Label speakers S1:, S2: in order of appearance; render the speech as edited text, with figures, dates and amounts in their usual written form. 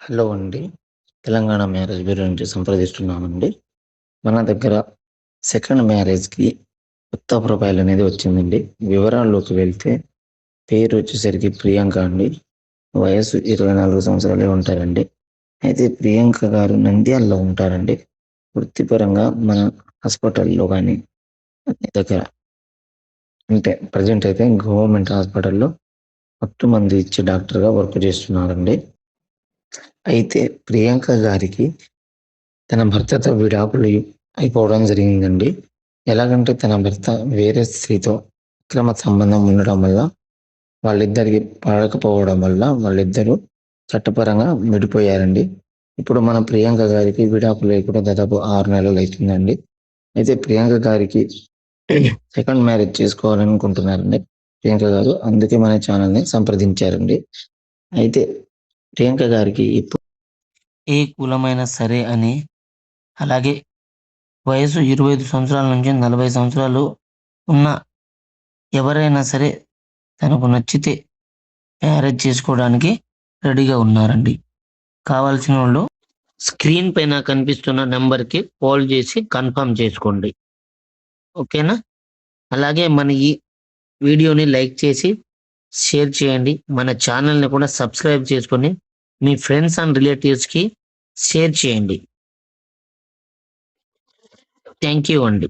S1: Hello అండి. Telangana marriage bureau నుంచి సంప్రదిస్తున్నామండి. మన దగ్గర సెకండ్ మ్యారేజ్‌కి కొత్త ప్రొఫైల్ అనేది వచ్చిందండి. వివరాల్లోకి వెళ్తే పేరొచ్చేసరికి ప్రియాంక అండి. వయస్సు 24 సంవత్సరాలే ఉంటారండి. అయితే ప్రియాంక గారు నంద్యాలలో ఉంటారండి. వృత్తిపరంగా మన హాస్పిటల్‌లో గాని దగ్గర అంటే ప్రెజెంట్ అయితే గవర్నమెంట్ హాస్పిటల్‌లో మత్తుమందు ఇచ్చే డాక్టర్‌గా వర్క్ చేస్తున్నారండి. అయితే ప్రియాంక గారికి తన భర్తతో విడాకులు అయిపోవడం జరిగిందండి. ఎలాగంటే తన భర్త వేరే స్త్రీతో అక్రమ సంబంధం ఉండడం వల్ల, వాళ్ళిద్దరికి పడకపోవడం వల్ల వాళ్ళిద్దరూ చట్టపరంగా విడిపోయారండి. ఇప్పుడు మన ప్రియాంక గారికి విడాకులు లేకుండా దాదాపు 6 నెలలు అయితుందండి. అయితే ప్రియాంక గారికి సెకండ్ మ్యారేజ్ చేసుకోవాలనుకుంటున్నారండి ప్రియాంక గారు. అందుకే మన ఛానల్‌ని సంప్రదించారండి. అయితే ప్రియాంక గారికి ఇప్పుడు ఏ కులమైనా సరే అని, అలాగే వయసు 25 సంవత్సరాల నుంచి 40 సంవత్సరాలు ఉన్న ఎవరైనా సరే తనకు నచ్చితే మ్యారేజ్ చేసుకోవడానికి రెడీగా ఉన్నారండి. కావాల్సినోళ్ళు స్క్రీన్ పైన కనిపిస్తున్న నంబర్‌కి కాల్ చేసి కన్ఫర్మ్ చేసుకోండి. ఓకేనా? అలాగే మన ఈ వీడియోని లైక్ చేసి, షేర్ చేయండి. మన ఛానల్‌ని కూడా సబ్స్క్రైబ్ చేసుకొని మీ ఫ్రెండ్స్ అండ్ రిలేటివ్స్‌కి షేర్ చేయండి. థాంక్ యూ అండి.